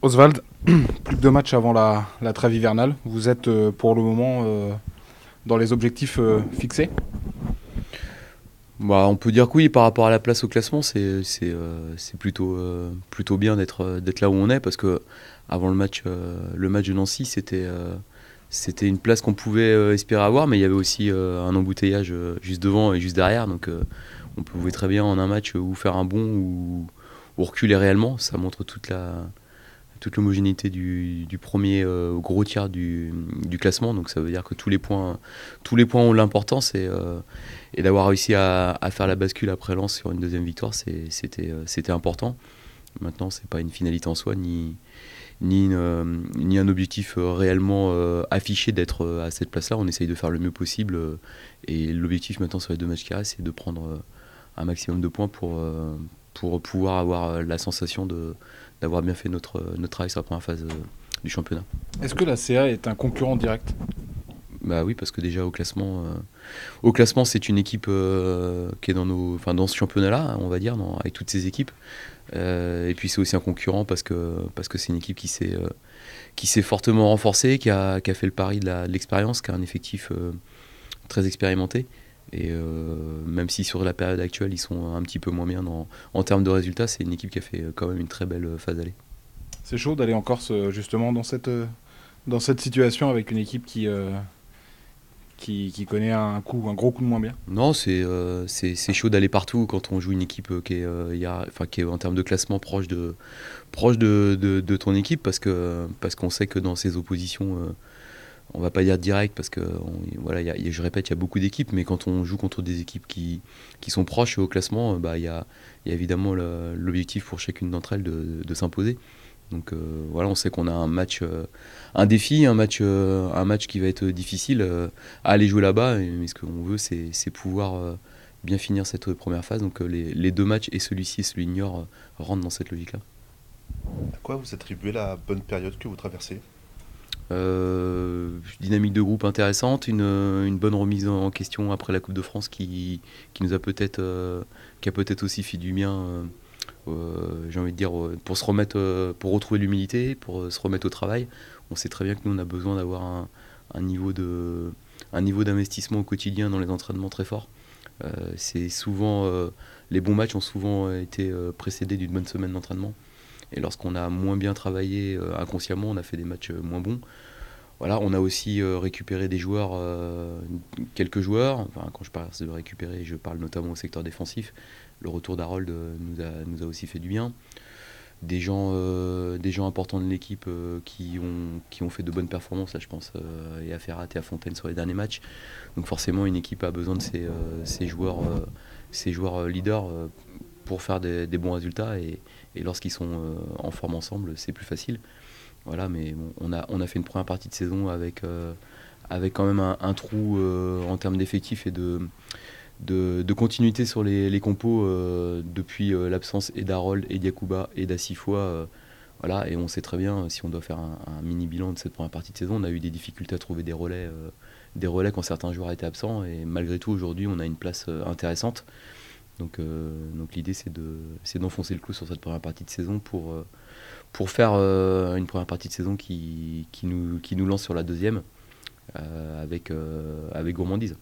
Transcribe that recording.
Oswald, plus que 2 matchs avant la trêve hivernale. Vous êtes pour le moment dans les objectifs fixés? Bah, on peut dire que oui, par rapport à la place au classement, c'est plutôt bien d'être là où on est parce que avant le match de Nancy, c'était une place qu'on pouvait espérer avoir, mais il y avait aussi un embouteillage juste devant et juste derrière, donc on pouvait très bien en un match ou faire un bond ou reculer réellement. Ça montre toute l'homogénéité du premier au gros tiers du classement. Donc ça veut dire que tous les points ont l'importance et d'avoir réussi à faire la bascule après Lens sur une deuxième victoire, c'était important. Maintenant, c'est pas une finalité en soi, ni un objectif réellement affiché d'être à cette place-là. On essaye de faire le mieux possible et l'objectif maintenant sur les 2 matchs qui restent, c'est de prendre un maximum de points pour pouvoir avoir la sensation d'avoir bien fait notre travail sur la première phase du championnat. Est-ce que la CA est un concurrent direct? Bah oui, parce que déjà au classement c'est une équipe qui est dans ce championnat-là, on va dire, avec toutes ces équipes. Et puis c'est aussi un concurrent parce que c'est une équipe qui s'est fortement renforcée, qui a fait le pari de l'expérience, qui a un effectif très expérimenté. Et même si sur la période actuelle ils sont un petit peu moins bien en termes de résultats, c'est une équipe qui a fait quand même une très belle phase d'aller. C'est chaud d'aller en Corse justement dans cette situation avec une équipe qui connaît un gros coup de moins bien. Non, c'est chaud d'aller partout quand on joue une équipe qui est en termes de classement proche de ton équipe parce qu'on sait que dans ces oppositions, on va pas dire direct parce que voilà, je répète, il y a beaucoup d'équipes, mais quand on joue contre des équipes qui sont proches au classement, bah, il y a évidemment l'objectif pour chacune d'entre elles de s'imposer. Donc voilà, on sait qu'on a un défi, un match qui va être difficile à aller jouer là-bas. Mais ce qu'on veut, c'est pouvoir bien finir cette première phase. Donc les 2 matchs, et celui-ci et celui de Niort, rentrent dans cette logique-là. À quoi vous attribuez la bonne période que vous traversez? Dynamique de groupe intéressante, une bonne remise en question après la Coupe de France qui nous a qui a peut-être aussi fait du bien. J'ai envie de dire, pour se remettre, pour retrouver l'humilité, pour se remettre au travail. On sait très bien que nous, on a besoin d'avoir un niveau d'investissement au quotidien dans les entraînements très fort. C'est souvent, les bons matchs ont souvent été précédés d'une bonne semaine d'entraînement. Et lorsqu'on a moins bien travaillé inconsciemment, on a fait des matchs moins bons. Voilà, on a aussi récupéré des joueurs, quelques joueurs. Enfin, quand je parle de récupérer, je parle notamment au secteur défensif. Le retour d'Harold nous a aussi fait du bien. Des gens importants de l'équipe qui ont fait de bonnes performances, là je pense, et à Ferrat et à Fontaine sur les derniers matchs. Donc forcément, une équipe a besoin de ces joueurs leaders pour faire des bons résultats. Et lorsqu'ils sont en forme ensemble, c'est plus facile. Voilà, mais bon, on a fait une première partie de saison avec quand même un trou en termes d'effectifs et de continuité sur les compos depuis l'absence et d'Harold et d'Yacouba et d'Assifois. Voilà, et on sait très bien, si on doit faire un mini bilan de cette première partie de saison, on a eu des difficultés à trouver des relais quand certains joueurs étaient absents. Et malgré tout, aujourd'hui, on a une place intéressante. Donc l'idée, c'est d'enfoncer le clou sur cette première partie de saison pour faire une première partie de saison qui nous lance sur la deuxième avec gourmandise.